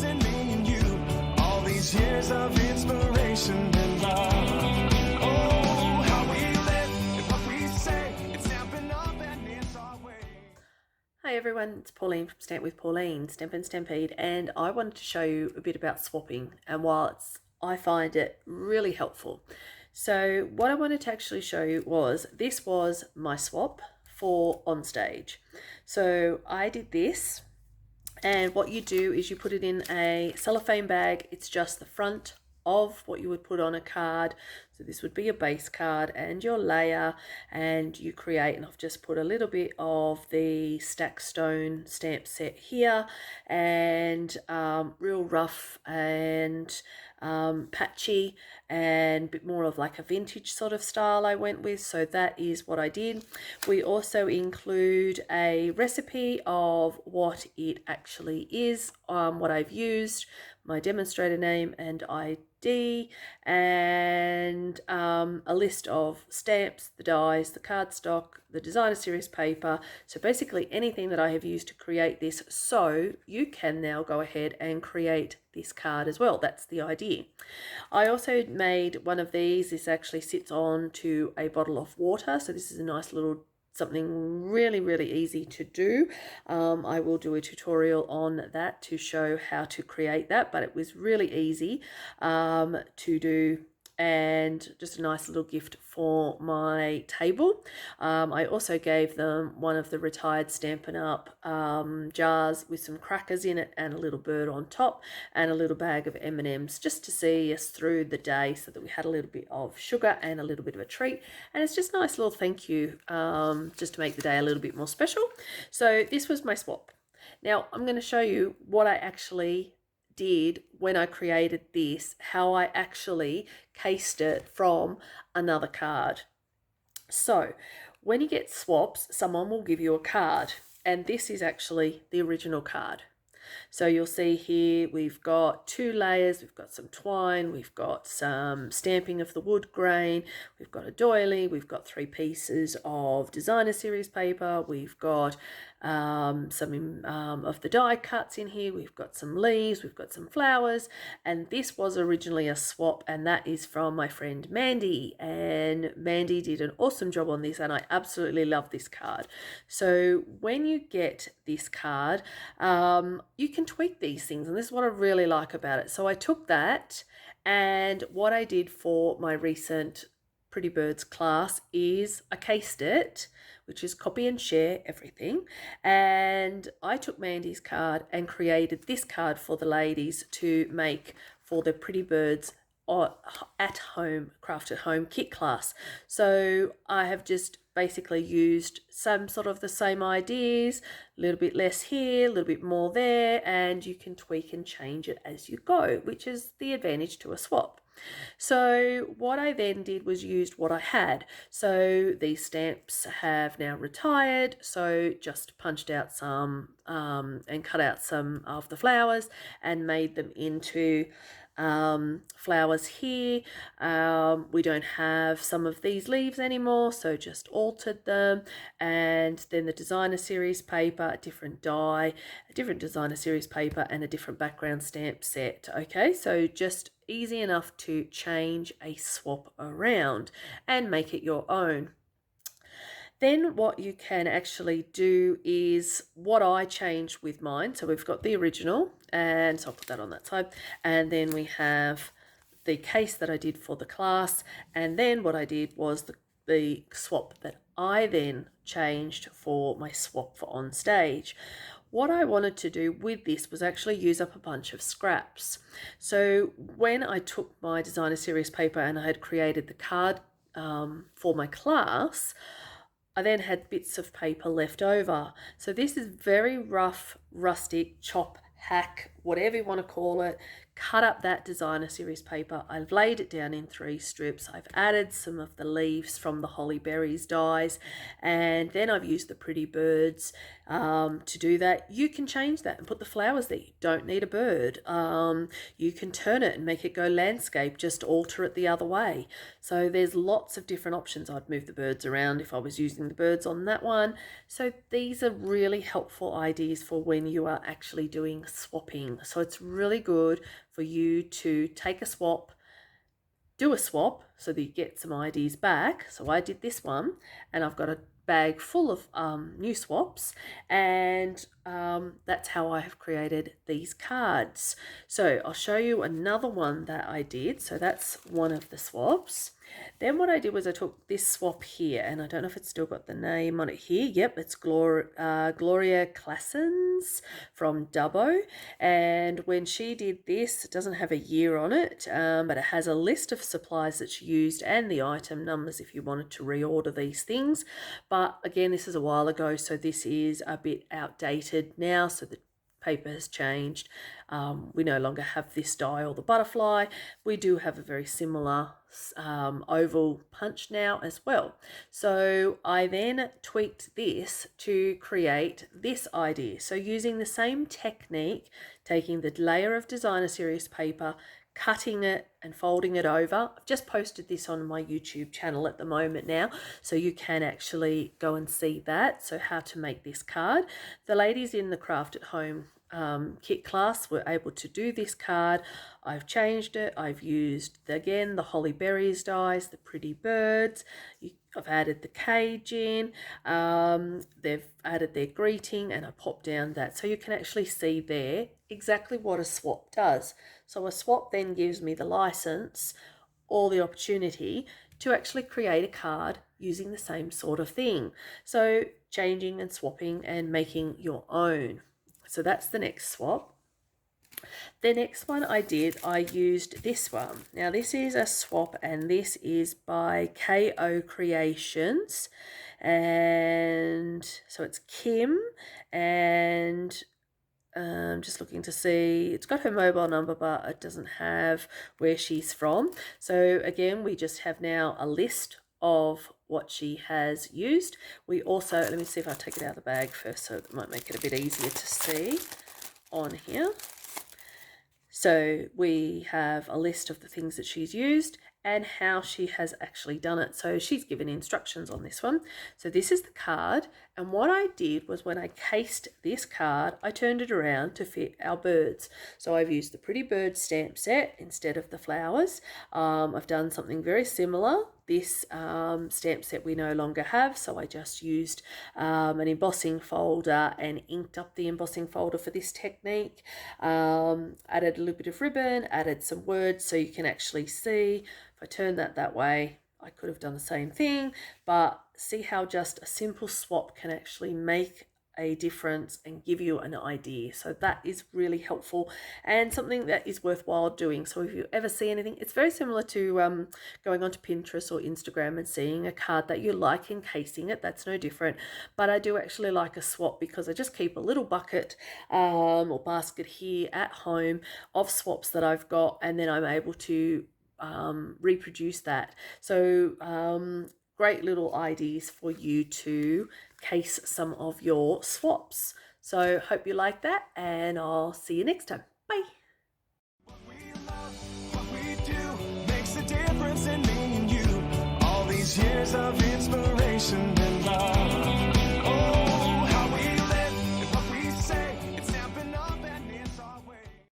chasing me and you. All these years of inspiration and love. Oh, how we live and what we say. It's Stampin' Up and it's our way. Hi everyone, it's Pauline from Stamp with Pauline, Stampin' Stampede, and I wanted to show you a bit about swapping and I find it really helpful. So what I wanted to actually show you was, this was my swap for on stage. So I did this, and what you do is you put it in a cellophane bag. It's just the front of what you would put on a card. So this would be a base card and your layer, and you create, and I've just put a little bit of the Stack Stone stamp set here, and real rough and patchy and a bit more of like a vintage sort of style I went with. So that is what I did. We also include a recipe of what it actually is, what I've used, my demonstrator name and ID, and a list of stamps, the dies, the cardstock, the designer series paper. So basically anything that I have used to create this, so you can now go ahead and create this card as well. That's the idea. I also made one of these. This actually sits on to a bottle of water. So this is a nice little something really easy to do. I will do a tutorial on that to show how to create that, but it was really easy to do, and just a nice little gift for my table. I also gave them one of the retired Stampin' Up jars with some crackers in it and a little bird on top, and a little bag of M&Ms just to see us through the day, so that we had a little bit of sugar and a little bit of a treat. And it's just a nice little thank you, just to make the day a little bit more special. So this was my swap. Now I'm going to show you what I actually did when I created this, how I actually cased it from another card. So when you get swaps, someone will give you a card, and this is actually the original card. So you'll see here we've got 2 layers, we've got some twine, we've got some stamping of the wood grain, we've got a doily, we've got 3 pieces of designer series paper, we've got some of the die cuts in here, we've got some leaves, we've got some flowers, and this was originally a swap, and that is from my friend Mandy, and Mandy did an awesome job on this, and I absolutely love this card. So when you get this card, you can tweak these things, and this is what I really like about it. So I took that, and what I did for my recent Pretty Birds class is I cased it, which is copy and share everything, and I took Mandy's card and created this card for the ladies to make for the Pretty Birds at home, craft at home kit class. So I have just basically used some sort of the same ideas, a little bit less here, a little bit more there, and you can tweak and change it as you go, which is the advantage to a swap. So what I then did was used what I had. So these stamps have now retired, so just punched out some and cut out some of the flowers and made them into flowers here. We don't have some of these leaves anymore, so just altered them. And then the designer series paper, a different die, a different designer series paper, and a different background stamp set. Okay, so just easy enough to change a swap around and make it your own. Then what you can actually do is what I changed with mine. So we've got the original, and so I'll put that on that side. And then we have the case that I did for the class. And then what I did was the swap that I then changed for my swap for on stage. What I wanted to do with this was actually use up a bunch of scraps. So when I took my designer series paper and I had created the card for my class, I then had bits of paper left over. So this is very rough, rustic, chop, hack, whatever you want to call it. Cut up that designer series paper. I've laid it down in 3 strips. I've added some of the leaves from the Holly Berries dies, and then I've used the Pretty Birds to do that. You can change that and put the flowers there. You don't need a bird. You can turn it and make it go landscape, just alter it the other way. So there's lots of different options. I'd move the birds around if I was using the birds on that one. So these are really helpful ideas for when you are actually doing swapping. swapping. So it's really good for you to take a swap, do a swap so that you get some ideas back. So I did this one, and I've got a bag full of new swaps, and that's how I have created these cards. So I'll show you another one that I did. So that's one of the swaps. Then what I did was I took this swap here, and I don't know if it's still got the name on it here. Yep, it's Gloria Classens from Dubbo. And when she did this, it doesn't have a year on it, but it has a list of supplies that she used and the item numbers if you wanted to reorder these things. But again, this is a while ago, so this is a bit outdated now, so the paper has changed. We no longer have this die or the butterfly. We do have a very similar oval punch now as well. So I then tweaked this to create this idea. So using the same technique, taking the layer of designer series paper, cutting it and folding it over. I've just posted this on my YouTube channel at the moment now, so you can actually go and see that. So how to make this card. The ladies in the Craft at Home kit class were able to do this card. I've changed it. I've used, again, the holly berries dies, the pretty birds. I've added the cage in. They've added their greeting, and I popped down that. So you can actually see there exactly what a swap does. So a swap then gives me the license or the opportunity to actually create a card using the same sort of thing. So changing and swapping and making your own. So that's the next swap. The next one I did, I used this one. Now this is a swap, and this is by KO Creations. And so it's Kim, and I'm just looking to see, it's got her mobile number, but it doesn't have where she's from. So again, we just have now a list of what she has used. We also, let me see if I take it out of the bag first, so it might make it a bit easier to see on here. So we have a list of the things that she's used and how she has actually done it. So she's given instructions on this one. So this is the card, and what I did was when I cased this card, I turned it around to fit our birds. So I've used the Pretty Bird stamp set instead of the flowers. I've done something very similar. This stamp set we no longer have, so I just used an embossing folder and inked up the embossing folder for this technique. Added a little bit of ribbon, added some words so you can actually see. If I turn that way, I could have done the same thing, but see how just a simple swap can actually make a difference and give you an idea. So that is really helpful and something that is worthwhile doing. So if you ever see anything, it's very similar to going onto Pinterest or Instagram and seeing a card that you like and casing it. That's no different, but I do actually like a swap because I just keep a little bucket or basket here at home of swaps that I've got, and then I'm able to reproduce that. So great little ideas for you to case some of your swaps. So hope you like that, and I'll see you next time. Bye. What we love, what we do makes a difference in me and you. All these years of